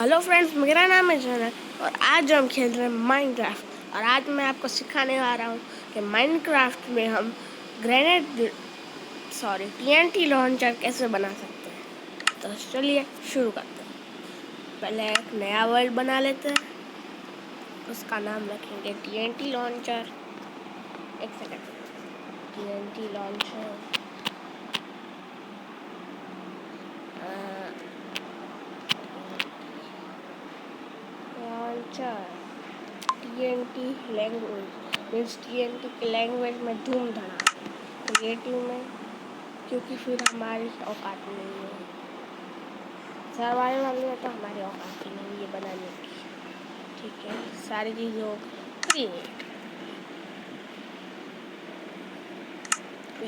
Hello friends, मेरा नाम है जनक और आज हम खेल रहे हैं माइनक्राफ्ट। और आज मैं आपको सिखाने आ रहा हूँ कि माइनक्राफ्ट में हम टीएनटी लॉन्चर कैसे बना सकते हैं। तो चलिए शुरू करते हैं। पहले एक नया वर्ल्ड बना लेते हैं, उसका नाम रखेंगे टीएनटी लॉन्चर। एक second, TNT launcher TNT language means TNT के लैंग्वेज में धूम धड़ाका, क्रिएटिव में, क्योंकि फिर हमारी औकात नहीं है। सर्वाइवल में तो हमारी औकात ही नहीं है बनाने की। ठीक है, सारी चीज़ों क्रिएट।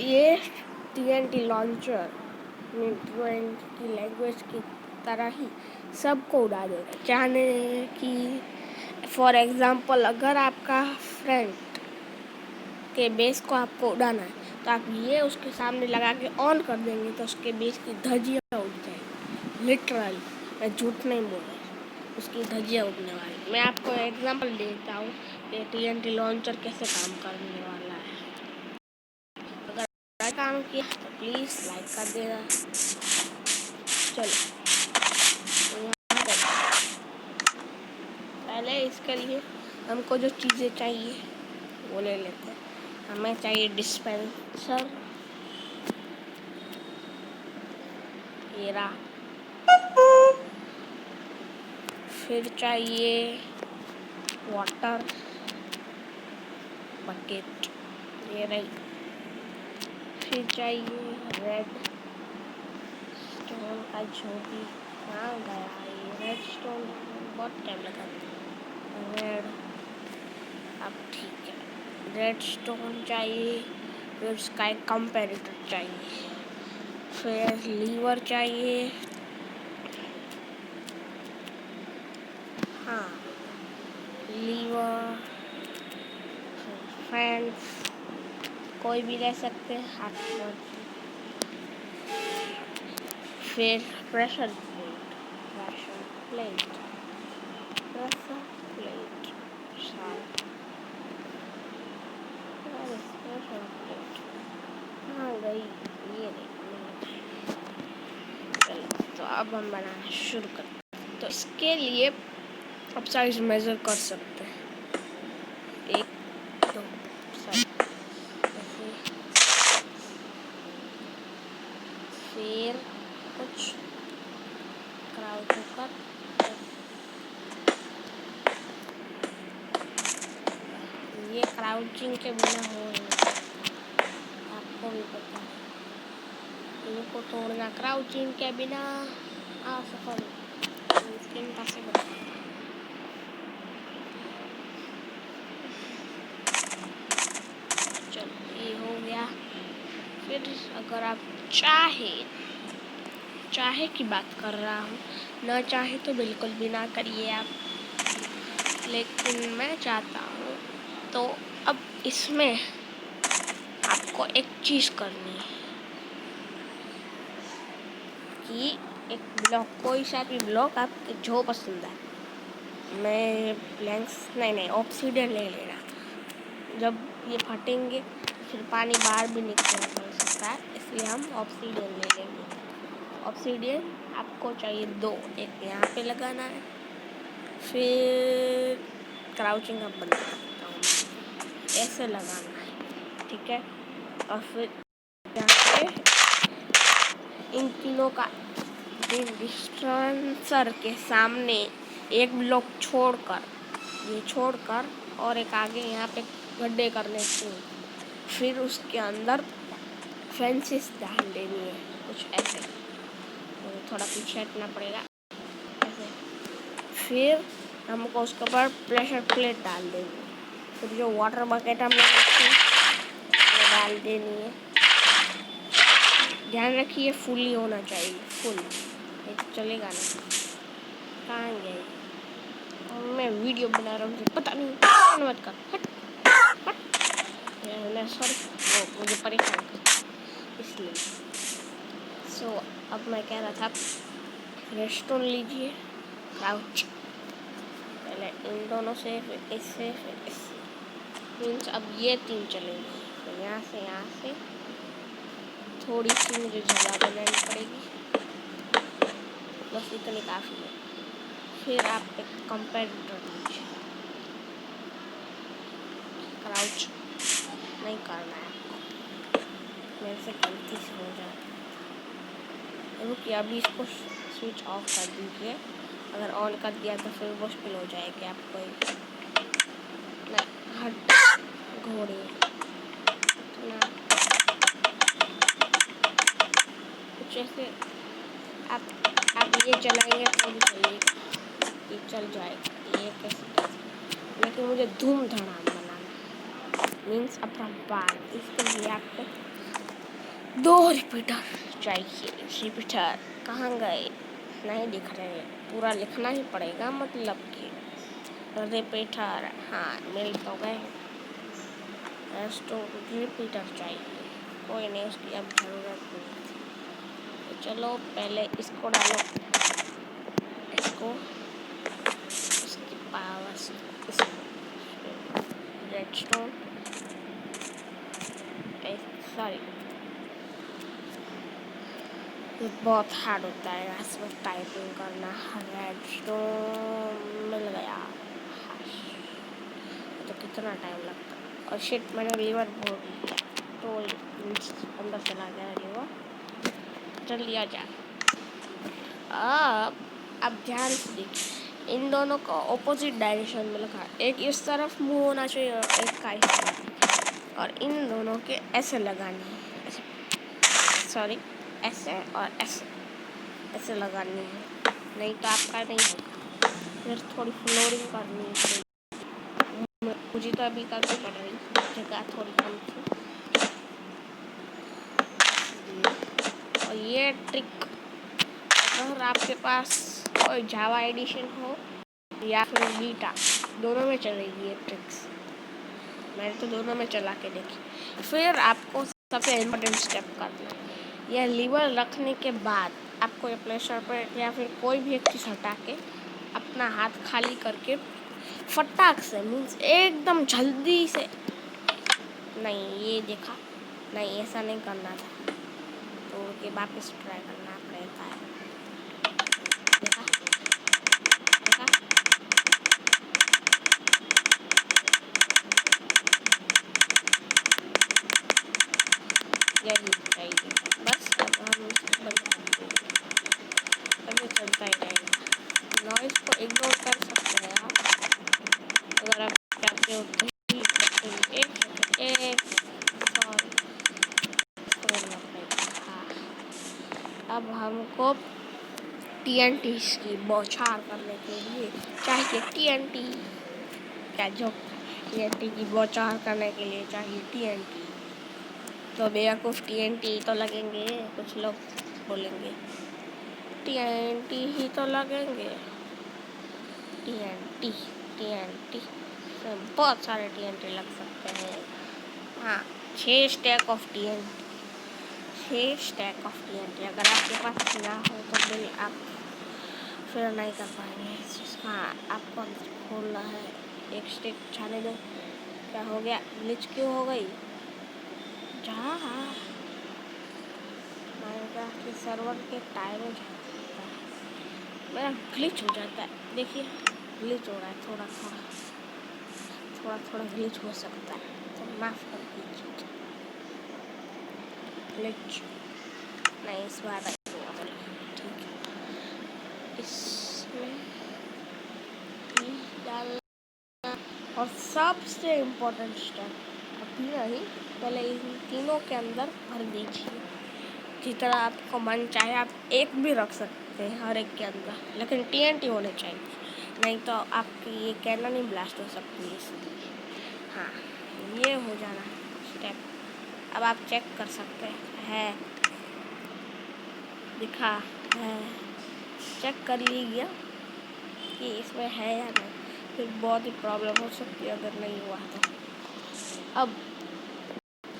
ये टीएनटी लॉन्चर टीएनटी लैंग्वेज की तरह ही सबको उड़ा देगा। चाहने कि फॉर एग्ज़ाम्पल अगर आपका फ्रेंड के बेस को आपको उड़ाना है तो आप ये उसके सामने लगा के ऑन कर देंगे तो उसके बेस की धज्जियाँ उड़ जाएगी। लिटरली, मैं झूठ नहीं बोल रहा, उसकी धज्जियाँ उड़ने वाली। मैं आपको एग्जांपल देता हूँ कि टीएनटी लॉन्चर कैसे काम करने वाला है। अगर काम किया तो प्लीज़ लाइक कर देना। चलो पहले इसके लिए हमको जो चीज़ें चाहिए वो ले लेते हैं। हमें चाहिए डिस्पेंसर, ये रहा। फिर चाहिए वाटर बकेट, ये रही। फिर चाहिए रेड स्टोन का जो भी कहाँ गया ये रेड स्टोन, बहुत टाइम लगा। रेड, अब ठीक है, रेड स्टोन चाहिए। फिर उसका एक कंपैरेटर चाहिए। फिर लीवर चाहिए, हाँ लीवर, फैंस कोई भी ले सकते हैं, हाथ। फिर प्रेशर प्लेट हाँ गई, ये तो अब हम बनाना शुरू करते हैं। तो इसके लिए अब साइज मेजर कर सकते हैं, 1 2 साइज। फिर कुछ क्राउच होकर ये क्राउचिंग के बिना हो नहीं, आपको भी पता है। इनको तोड़ना क्राउचिंग के बिना असफल, इम्पॉसिबल। चलो ये हो गया। फिर अगर आप चाहे की बात कर रहा हूँ, ना चाहे तो बिल्कुल भी ना करिए आप, लेकिन मैं चाहता हूँ। तो अब इसमें आपको एक चीज़ करनी है कि एक ब्लॉक, कोई सा भी ब्लॉक आपको जो पसंद है, मैं प्लैंक्स नहीं ऑब्सीडियन ले लेना। जब ये फटेंगे फिर पानी बाहर भी निकल सकता है, इसलिए हम ऑब्सीडियन ले लेंगे। ऑब्सीडियन आपको चाहिए 2, एक यहाँ पे लगाना है। फिर क्राउचिंग अब बना सकता हूँ, ऐसे लगाना है, ठीक है। और फिर यहाँ पे इन तीनों का डिस्टेंसर के सामने एक ब्लॉक छोड़कर और एक आगे यहाँ पे गड्ढे करने चाहिए। फिर उसके अंदर फेंसेस डाल देनी है, कुछ ऐसे। तो थोड़ा पीछे हटना पड़ेगा ऐसे। फिर हमको उसके ऊपर प्रेशर प्लेट डाल देनी है। फिर जो वाटर बकेट हमने रखी वो डाल देनी है। ध्यान रखिए फुली होना चाहिए, फुल चलेगा ना। कहाँ गए, मैं वीडियो बना रहा हूँ, पता नहीं, मत कर, हट सॉरी, वो मुझे परेशान कर इसलिए। अब मैं कह रहा था, रेस्टोन लीजिए, क्राउच। पहले इन दोनों से, फिर इससे, फिर इससे। मीन्स अब ये 3 चलेंगे। तो यहाँ से थोड़ी सी मुझे जगह बनानी पड़ेगी, बस इतनी काफ़ी है। फिर आप एक कंपेरेटर लीजिए। क्राउच नहीं करना है आपको, मेरे से गलती से हो जाता है। रुकिए, अभी इसको स्विच ऑफ कर दीजिए। अगर ऑन कर दिया तो फिर मुश्किल हो जाएगी आपको। नहीं, हट घोड़े ना, कुछ ऐसे आप ये चलाएंगे तो भी चलेगा, ये चल जाएगा। ये कैसे, लेकिन मुझे धूम धड़ाम बनाना मीन्स अपना बाल। इसके लिए आपको 2 रिपीटर चाहिए। रिपीटर कहाँ गए, नहीं दिख रहे, पूरा लिखना ही पड़ेगा, मतलब कि रिपीटर। हाँ, मिल तो गए। तो रिपीटर चाहिए, कोई नहीं, उसकी अब ज़रूरत नहीं। तो चलो पहले इसको डालो, इसको, इसकी पावर से, रेडस्टोन, सॉरी ये बहुत हार्ड होता है इसमें टाइपिंग करना। रेडस्टोन मिल गया, तो कितना टाइम लगता है। और शिट, मैंने लीवर भूल दिया, तो अंदर चला गया लीवर। चल लिया जा। अब ध्यान से देखिए, इन दोनों को ऑपोजिट डायरेक्शन में लगा। एक इस तरफ मुंह होना चाहिए और एक का इस तरफ, और इन दोनों के ऐसे लगानी है, ऐसे, सॉरी ऐसे और ऐसे लगानी है, नहीं तो आपका नहीं होगा। फिर थोड़ी फ्लोरिंग करनी है, मुझे तो अभी करनी पड़ रही, जगह थोड़ी कम थी। और ये ट्रिक अगर आपके पास कोई जावा एडिशन हो या फिर बीटा, दोनों में चलेगी ये ट्रिक्स। मैंने तो दोनों में चला के देखी। फिर आपको सबसे इम्पोर्टेंट स्टेप करना है, यह लीवर रखने के बाद आपको ये प्रेशर पर या फिर कोई भी एक चीज़ हटा के अपना हाथ खाली करके फटाक से, मीन्स एकदम जल्दी से, नहीं ये देखा, नहीं ऐसा नहीं करना था, तो ये वापस ट्राई करना पड़ता है। देखा, देखा, यही चाहिए बस। अब हम अभी चलता ही रहेगा। नॉइज़ को इग्नोर कर सकते हैं आप, अगर आप चाहते हो तो। एक सॉरी, हाँ, अब हमको TNT की बौछार करने के लिए चाहिए TNT। क्या जो TNT की बौछार करने के लिए चाहिए TNT, तो बेवकूफ़ TNT तो लगेंगे, कुछ लोग बोलेंगे TNT ही तो लगेंगे। TNT से बहुत सारे TNT लग सकते हैं। हाँ, 6 स्टैक ऑफ TNT अगर आपके पास ना हो तो फिर आप फिर नहीं कर पाएंगे। हाँ, आपको खोलना है, एक स्टिक जाने दो। क्या हो गया, ग्लिच क्यों हो गई? जहाँ माइनक्राफ्ट के सर्वर के टाइम हो जाता है, मेरा ग्लिच हो जाता है। देखिए ग्लिच हो रहा है, थोड़ा ग्लिच हो सकता है, तो माफ़ कर दीजिए। ग्लिच नहीं, इस बार ठीक है। इसमें डालना, और सबसे इम्पोर्टेंट स्टेप अभी नहीं, पहले इन तीनों के अंदर भर दीजिए। जितना आपको मन चाहे आप एक भी रख सकते हैं हर एक के अंदर, लेकिन TNT होने चाहिए, नहीं तो आपकी ये कैनन ही ब्लास्ट हो सकती है। इसलिए हाँ, ये हो जाना स्टेप। अब आप चेक कर सकते हैं, दिखा है, चेक कर लीजिए कि इसमें है या नहीं, फिर बहुत ही प्रॉब्लम हो सकती है अगर नहीं हुआ तो।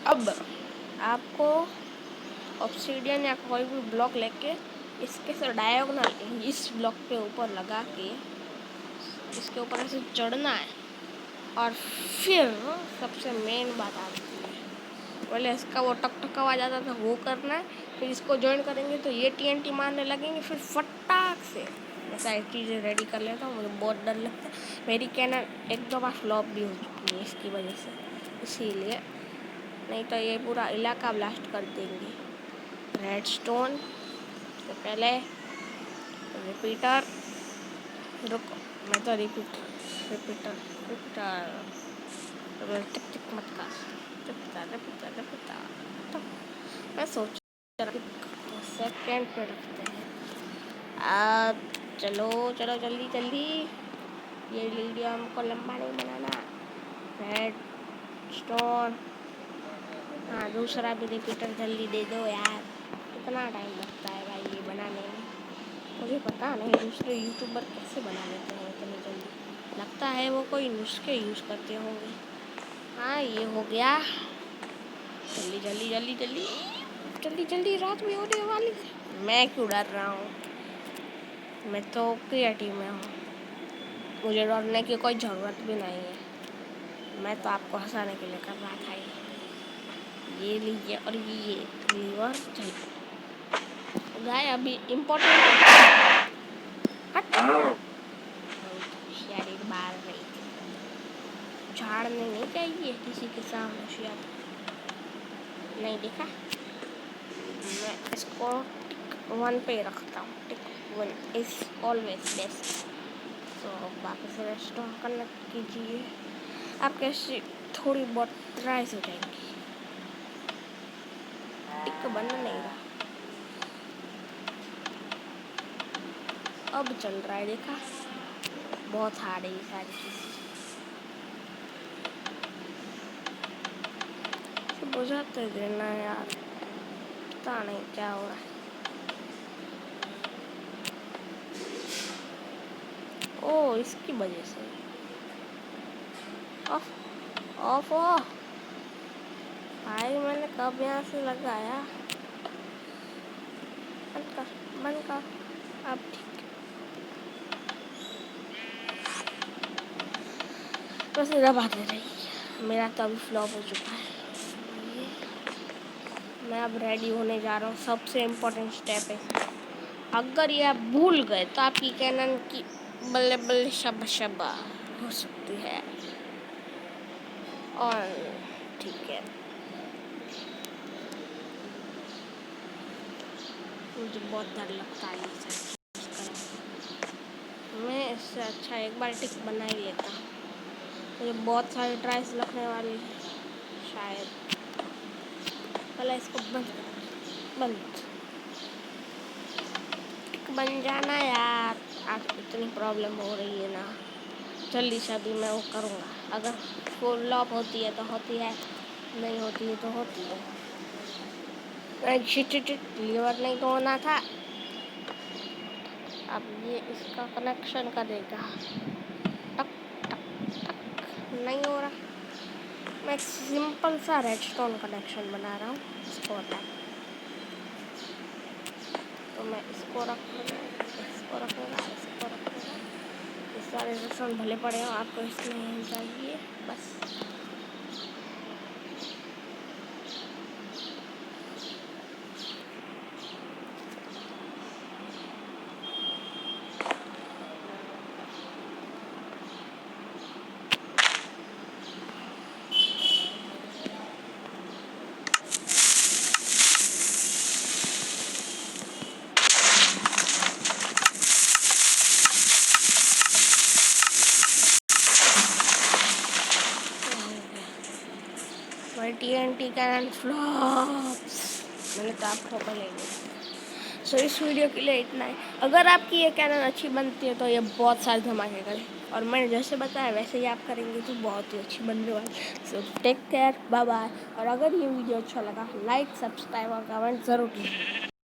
अब आपको ऑब्सीडियन या कोई भी ब्लॉक लेके इसके से डायगोनल इस ब्लॉक के ऊपर लगा के इसके ऊपर ऐसे चढ़ना है। और फिर सबसे मेन बात आती है, पहले इसका वो टक टक आवाज आता था वो करना है, फिर इसको ज्वाइन करेंगे तो ये TNT मारने लगेंगे, फिर फटाक से मैं सारी चीज़ें रेडी कर लेता हूँ। मुझे बहुत डर लगता है, मेरी कैनन एक दो बार फ्लॉप भी हो चुकी है इसकी वजह से, इसीलिए नहीं तो ये पूरा इलाका ब्लास्ट कर देंगे। रेडस्टोन से पहले रिपीटर, रुको मैं तो रिपीटर टिक टिक मत कर, रिपीटर मैं सोच सेकेंड पे रखते हैं। अब चलो चलो जल्दी जल्दी, ये वीडियो हमको लंबा नहीं बनाना। रेडस्टोन, हाँ दूसरा भी रिपीटर जल्दी दे दो यार, कितना टाइम लगता है भाई ये बनाने में, मुझे पता नहीं दूसरे यूट्यूबर कैसे बना लेते हैं इतनी जल्दी, लगता है वो कोई नुस्खे यूज़ करते होंगे। हाँ ये हो गया, जल्दी जल्दी जल्दी जल्दी जल्दी जल्दी, रात भी होने वाली है। मैं क्यों डर रहा हूँ, मैं तो क्रिएटिव में हूँ, मुझे डरने की कोई ज़रूरत भी नहीं है, मैं तो आपको हंसाने के लिए कर रहा था। ये लीजिए और ये लीवर चल गाय अभी इम्पोर्टेंट बाहर रही थी, झाड़ने नहीं चाहिए किसी के सामने होशियार नहीं देखा। मैं इसको टिक 1 पे रखता हूँ, टिक 1 इज ऑलवेज बेस्ट। तो वापस रेस्टोर कनेक्ट कीजिए, आपके ऐसी थोड़ी बहुत राइस हो जाएंगी। टिक बन नहीं रहा, अब चल रहा है, देखा बहुत हार्ड है ये सारी चीज़, बुझाते देना यार, पता नहीं क्या हो रहा है। ओ इसकी वजह से ऑफ ऑफ भाई मैंने कब यहाँ से लगाया, बंद कर अब ठीक। बस इधर बात दे रही, मेरा तो अभी फ्लॉप हो चुका है। मैं अब रेडी होने जा रहा हूँ, सबसे इम्पोर्टेंट स्टेप है, अगर ये आप भूल गए तो आपकी कैनन की बल्ले बल्ले शबा हो सकती है। और ठीक है, मुझे बहुत डर लगता है ये सब, मैं इससे अच्छा एक बार टिक बना ही लेता, मुझे बहुत सारी ट्राइस लगने वाली है शायद। पहले इसको बंद टिक बन जाना यार, आज इतनी प्रॉब्लम हो रही है ना, जल्दी से अभी मैं वो करूँगा, अगर वो लॉप होती है तो होती है, नहीं होती है तो होती है। लीवर नहीं तो होना था, अब ये इसका कनेक्शन करेगा, टक टक टक नहीं हो रहा। मैं एक सिंपल सा रेडस्टोन कनेक्शन बना रहा हूँ, इसको हटा, तो मैं इसको रखूँगा, इसको रखूँगा, इसको रखूँगा, ये सारे रेडस्टोन भले पड़े हो, आपको इसमें चाहिए बस। TNT कैनन फ्लॉप्स, मैंने तो आपको पहले ही। सो इस वीडियो के लिए इतना ही, अगर आपकी ये कैनन अच्छी बनती है तो ये बहुत सारे धमाके करें, और मैंने जैसे बताया वैसे ही आप करेंगे तो बहुत ही अच्छी बनने वाली। So take care, bye bye, और अगर ये वीडियो अच्छा लगा लाइक सब्सक्राइब और कमेंट ज़रूर कीजिए।